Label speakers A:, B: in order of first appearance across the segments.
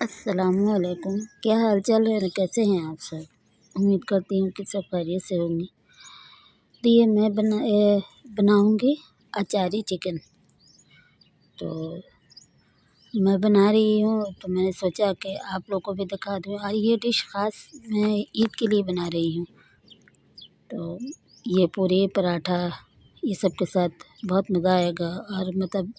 A: अस्सलामुअलैकुम। क्या हाल चाल है, कैसे हैं आप सब। उम्मीद करती हूँ कि सब खैरियत से होंगे। तो ये मैं बनाऊँगी अचारी चिकन। तो मैं बना रही हूँ तो मैंने सोचा कि आप लोगों को भी दिखा दूँ। और ये डिश ख़ास मैं ईद के लिए बना रही हूँ। तो ये पूरी पराठा ये सब के साथ बहुत मज़ा आएगा। और मतलब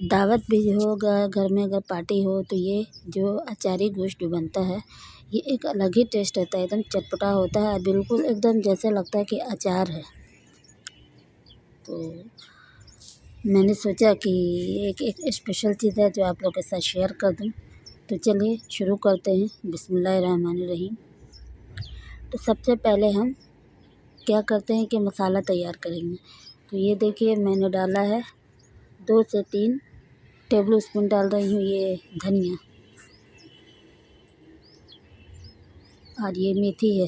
A: दावत भी होगा घर में, अगर पार्टी हो तो ये जो अचारी गोश्त जो बनता है ये एक अलग ही टेस्ट आता है। एकदम चटपटा होता है, बिल्कुल एकदम जैसे लगता है कि अचार है। तो मैंने सोचा कि एक स्पेशल चीज़ है जो आप लोग के साथ शेयर कर दूं। तो चलिए शुरू करते हैं। बिस्मिल्लाहिर्रहमानिर्रहीम। तो सबसे पहले हम क्या करते हैं कि मसाला तैयार करेंगे। तो ये देखिए मैंने डाला है 2 से 3 टेबल स्पून डाल रही हूँ ये धनिया। और ये मेथी है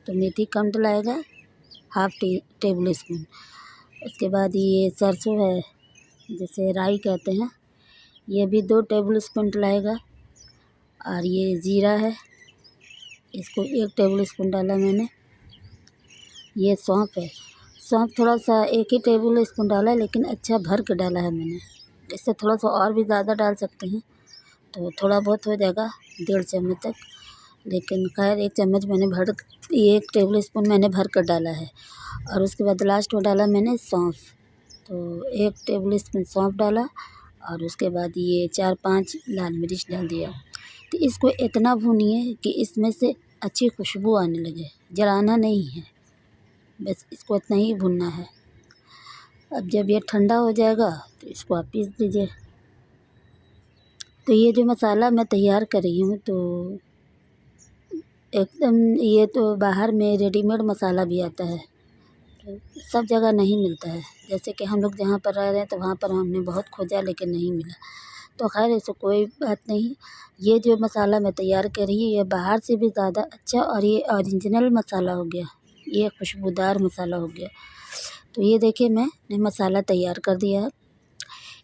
A: तो मेथी कम डलाएगा, हाफ टेबल स्पून। उसके बाद ये सरसों है जिसे राई कहते हैं, ये भी 2 टेबल स्पून डलाएगा। और ये ज़ीरा है, इसको 1 टेबल स्पून डाला मैंने। ये सौंफ है, सौंफ थोड़ा सा 1 ही टेबल स्पून डाला है, लेकिन अच्छा भर के डाला है मैंने। इससे थोड़ा सा और भी ज़्यादा डाल सकते हैं तो थोड़ा बहुत हो जाएगा 1.5 चम्मच तक, लेकिन खैर 1 चम्मच मैंने 1 टेबल स्पून मैंने भर कर डाला है। और उसके बाद लास्ट में डाला मैंने सौंफ, तो 1 टेबल स्पून सौंफ डाला। और उसके बाद ये 4-5 लाल मिर्च डाल दिया। तो इसको इतना भूनिए कि इसमें से अच्छी खुशबू आने लगे, जलाना नहीं है, बस इसको इतना ही भूनना है। अब जब ये ठंडा हो जाएगा तो इसको आप पीस दीजिए। तो ये जो मसाला मैं तैयार कर रही हूँ तो एकदम ये तो बाहर में रेडीमेड मसाला भी आता है, तो सब जगह नहीं मिलता है। जैसे कि हम लोग जहाँ पर रह रहे हैं तो वहाँ पर हमने बहुत खोजा लेकिन नहीं मिला। तो खैर ऐसे कोई बात नहीं। ये जो मसाला मैं तैयार कर रही हूँ ये बाहर से भी ज़्यादा अच्छा और ये ओरिजिनल मसाला हो गया, ये खुशबूदार मसाला हो गया। तो ये देखिए मैंने मसाला तैयार कर दिया है।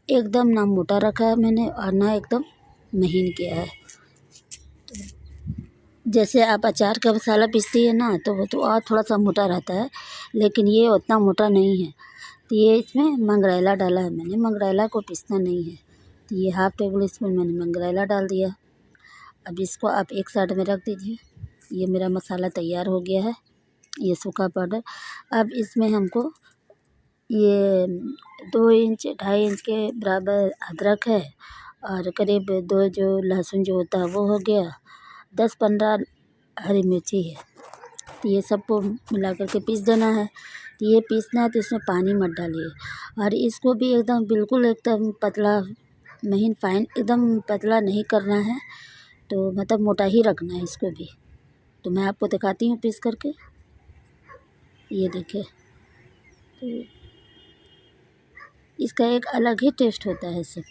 A: एकदम ना मोटा रखा है मैंने और ना एकदम महीन किया है। जैसे आप अचार का मसाला पीसती है ना तो वो तो और थोड़ा सा मोटा रहता है, लेकिन ये उतना मोटा नहीं है। तो ये इसमें मंगरेला डाला है मैंने, मंगरेला को पीसना नहीं है। तो ये हाफ टेबल स्पून मैंने मंगरेला डाल दिया। अब इसको आप एक साइड में रख दीजिए। ये मेरा मसाला तैयार हो गया है, ये सूखा पाउडर। अब इसमें हमको ये 2 इंच 2.5 इंच के बराबर अदरक है और करीब 2 जो लहसुन जो होता है वो हो गया, 10-15 हरी मिर्ची है। तो ये सबको मिला कर के पीस देना है। तो ये पीसना है तो इसमें पानी मत डालिए। और इसको भी एकदम बिल्कुल एकदम पतला महीन फाइन एकदम पतला नहीं करना है, तो मतलब मोटा ही रखना है इसको भी। तो मैं आपको दिखाती हूँ पीस करके। ये देखिए, तो इसका एक अलग ही टेस्ट होता है सब।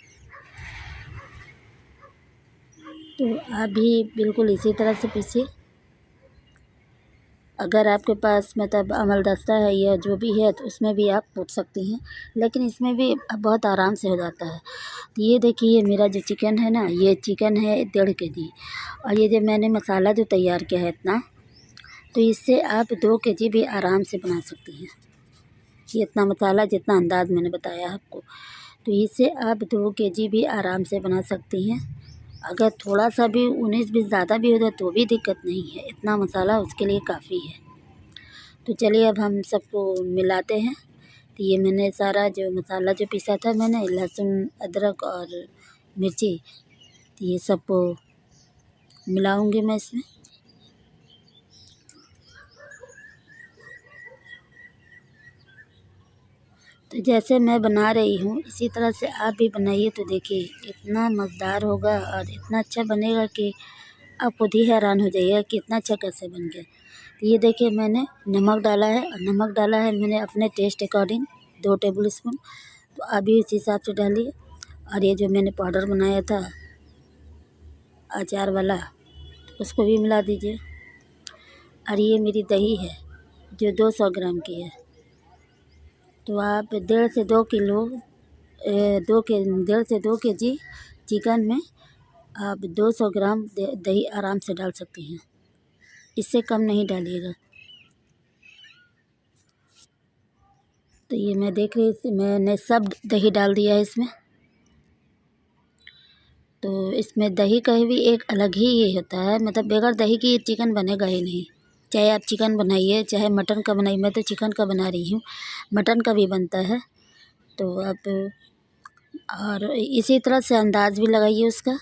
A: तो आप भी बिल्कुल इसी तरह से पीसिए। अगर आपके पास मतलब अमलदस्ता है या जो भी है तो उसमें भी आप कूट सकती हैं, लेकिन इसमें भी बहुत आराम से हो जाता है। तो ये देखिए ये मेरा जो चिकन है ना, ये चिकन है 1.5 केजी। और ये जो मैंने मसाला जो तैयार किया है इतना, तो इससे आप 2 केजी भी आराम से बना सकती हैं। ये इतना मसाला जितना अंदाज़ मैंने बताया आपको, तो इससे आप 2 केजी भी आराम से बना सकती हैं। अगर थोड़ा सा भी 19-20 ज़्यादा भी हो जाए तो भी दिक्कत नहीं है, इतना मसाला उसके लिए काफ़ी है। तो चलिए अब हम सबको मिलाते हैं। तो ये मैंने सारा जो मसाला जो पीसा था मैंने, लहसुन अदरक और मिर्ची, तो ये सबको मिलाऊंगी मैं इसमें। तो जैसे मैं बना रही हूँ इसी तरह से आप भी बनाइए। तो देखिए इतना मज़ेदार होगा और इतना अच्छा बनेगा कि आप खुद ही हैरान हो जाइएगा कि इतना अच्छा कैसे बन गया। तो ये देखिए मैंने नमक डाला है, और नमक डाला है मैंने अपने टेस्ट अकॉर्डिंग 2 टेबल स्पून। तो आप भी इस हिसाब से डालिए। और ये जो मैंने पाउडर बनाया था अचार वाला, उसको भी मिला दीजिए। और ये मेरी दही है जो 200 ग्राम की है। तो आप 1.5 से 2 किलो 1.5 से 2 केजी चिकन में आप 200 ग्राम दही आराम से डाल सकती हैं, इससे कम नहीं डालिएगा। तो ये मैं देख रही थी, मैंने सब दही डाल दिया है इसमें। तो इसमें दही का भी एक अलग ही ये होता है, मतलब बगैर दही की ये चिकन बनेगा ही नहीं। चाहे आप चिकन बनाइए, चाहे मटन का बनाइए, मैं तो चिकन का बना रही हूँ, मटन का भी बनता है। तो आप और इसी तरह से अंदाज़ भी लगाइए उसका।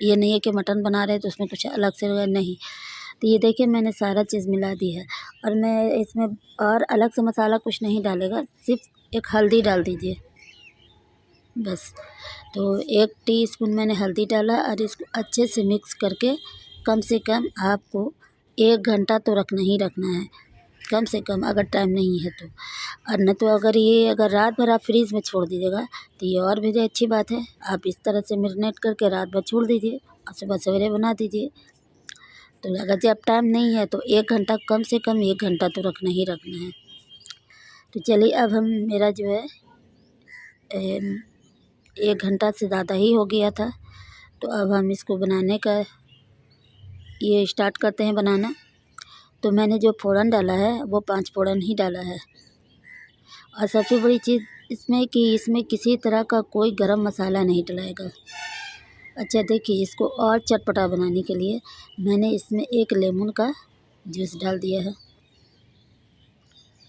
A: ये नहीं है कि मटन बना रहे हैं तो उसमें कुछ अलग से नहीं। तो ये देखिए मैंने सारा चीज़ मिला दी है, और मैं इसमें और अलग से मसाला कुछ नहीं डालेगा, सिर्फ एक हल्दी डाल दीजिए बस। तो 1 टीस्पून मैंने हल्दी डाला और इसको अच्छे से मिक्स करके कम से कम आपको 1 घंटा तो रखना ही रखना है, कम से कम, अगर टाइम नहीं है तो। और न तो अगर रात भर आप फ्रीज़ में छोड़ दीजिएगा तो ये और भी अच्छी बात है। आप इस तरह से मैरिनेट करके रात भर छोड़ दीजिए और सुबह सवेरे बना दीजिए। तो अगर जब टाइम नहीं है तो 1 घंटा, कम से कम 1 घंटा तो रखना ही रखना है। तो चलिए अब हम, मेरा जो है 1 घंटा से ज़्यादा ही हो गया था, तो अब हम इसको बनाने का ये स्टार्ट करते हैं बनाना। तो मैंने जो फ़ोरन डाला है वो 5 फ़ोरन ही डाला है। और सबसे बड़ी चीज़ इसमें कि इसमें किसी तरह का कोई गरम मसाला नहीं डलाएगा। अच्छा देखिए, इसको और चटपटा बनाने के लिए मैंने इसमें 1 लेमन का जूस डाल दिया है।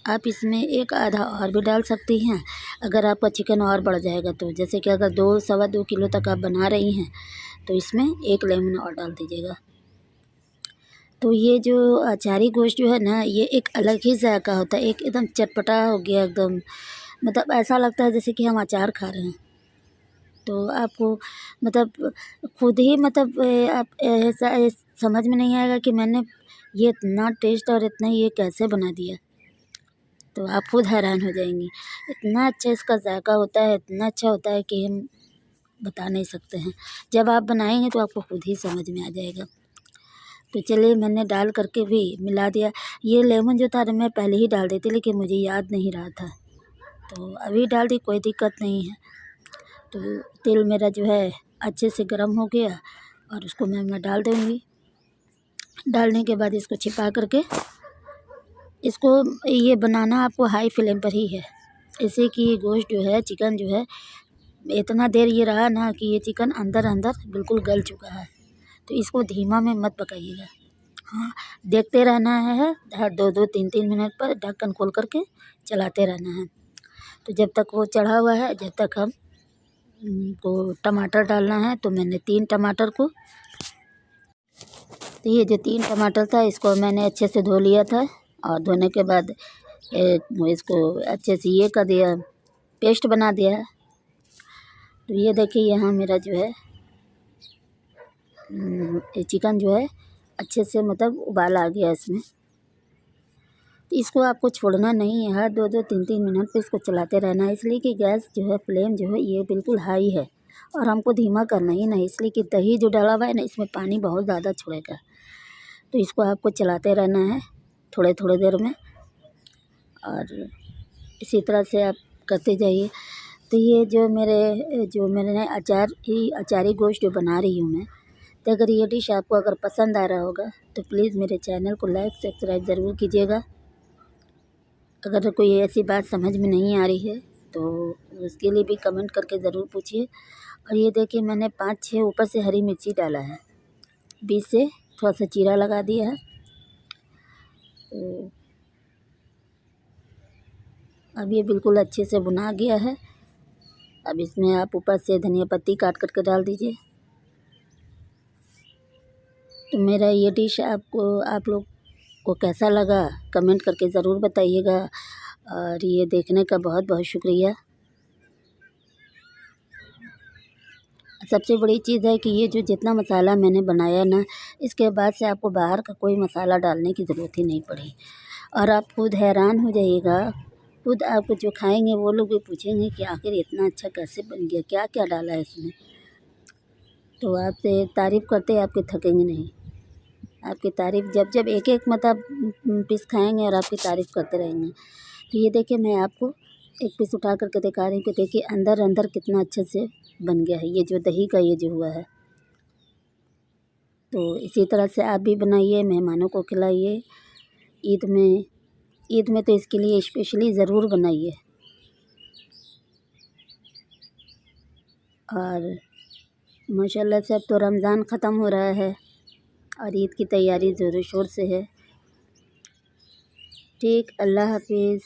A: आप इसमें 1 आधा और भी डाल सकती हैं अगर आपका चिकन और बढ़ जाएगा तो। जैसे कि अगर 2 सवा 2 किलो तक आप बना रही हैं तो इसमें 1 लेमन और डाल दीजिएगा। तो ये जो अचारी गोश्त जो है ना, ये एक अलग ही जायका होता है, एकदम चटपटा हो गया एकदम, मतलब ऐसा लगता है जैसे कि हम अचार खा रहे हैं। तो आपको मतलब खुद ही मतलब आप ऐसा समझ में नहीं आएगा कि मैंने ये इतना टेस्ट और इतना ये कैसे बना दिया। तो आप खुद हैरान हो जाएंगी, इतना अच्छा इसका जायका होता है, इतना अच्छा होता है कि हम बता नहीं सकते हैं। जब आप बनाएंगे तो आपको खुद ही समझ में आ जाएगा। तो चलिए, मैंने डाल करके भी मिला दिया। ये लेमन जो था मैं पहले ही डाल देती, लेकिन मुझे याद नहीं रहा था, तो अभी डाल दी, कोई दिक्कत नहीं है। तो तेल मेरा जो है अच्छे से गर्म हो गया और उसको मैं डाल दूँगी। डालने के बाद इसको छिपा करके, इसको ये बनाना आपको हाई फ्लेम पर ही है, इससे कि ये गोश्त जो है, चिकन जो है, इतना देर ये रहा ना कि ये चिकन अंदर अंदर बिल्कुल गल चुका है। तो इसको धीमा में मत पकाइएगा, हाँ, देखते रहना है हर 2-2 3-3 मिनट पर ढक्कन खोल करके चलाते रहना है। तो जब तक वो चढ़ा हुआ है, जब तक हम को टमाटर डालना है। तो मैंने 3 टमाटर को, तो ये जो 3 टमाटर था इसको मैंने अच्छे से धो लिया था, और धोने के बाद इसको अच्छे से ये कर दिया, पेस्ट बना दिया है। तो ये देखिए यहाँ मेरा जो है चिकन जो है अच्छे से मतलब उबाल आ गया इसमें। तो इसको आपको छोड़ना नहीं है, हर 2-2 3-3 मिनट पे इसको चलाते रहना है, इसलिए कि गैस जो है, फ्लेम जो है ये बिल्कुल हाई है और हमको धीमा करना ही नहीं, इसलिए कि दही जो डाला हुआ है ना, इसमें पानी बहुत ज़्यादा छोड़ेगा। तो इसको आपको चलाते रहना है थोड़े थोड़े देर में, और इसी तरह से आप करते जाइए। तो ये जो मैंने अचारी गोश्त जो बना रही हूँ मैं, तो अगर ये डिश आपको अगर पसंद आ रहा होगा तो प्लीज़ मेरे चैनल को लाइक सब्सक्राइब ज़रूर कीजिएगा। अगर कोई ऐसी बात समझ में नहीं आ रही है तो उसके लिए भी कमेंट करके ज़रूर पूछिए। और ये देखिए मैंने 5-6 ऊपर से हरी मिर्ची डाला है, बीच से थोड़ा सा चीरा लगा दिया है। तो अब ये बिल्कुल अच्छे से भुना गया है। अब इसमें आप ऊपर से धनिया पत्ती काट करके डाल दीजिए। तो मेरा ये डिश आप लोग को कैसा लगा कमेंट करके ज़रूर बताइएगा, और ये देखने का बहुत बहुत शुक्रिया। सबसे बड़ी चीज़ है कि ये जो जितना मसाला मैंने बनाया ना, इसके बाद से आपको बाहर का कोई मसाला डालने की ज़रूरत ही नहीं पड़ी, और आप खुद हैरान हो जाइएगा। खुद आपको जो खाएंगे वो लोग भी पूछेंगे कि आखिर इतना अच्छा कैसे बन गया, क्या क्या डाला है इसमें। तो आपसे तारीफ़ करते आपके थकेंगे नहीं, आपकी तारीफ़ जब एक एक मतलब पीस खाएंगे और आपकी तारीफ़ करते रहेंगे। तो ये देखिए मैं आपको एक पीस उठा करके दिखा रही हूँ कि देखिए अंदर अंदर कितना अच्छे से बन गया है, ये जो दही का ये जो हुआ है। तो इसी तरह से आप भी बनाइए, मेहमानों को खिलाइए। ईद में तो इसके लिए स्पेशली ज़रूर बनाइए। और माशाल्लाह से अब तो रमज़ान ख़त्म हो रहा है और ईद की तैयारी ज़ोरों शोर से है। ठीक, अल्लाह हाफिज़।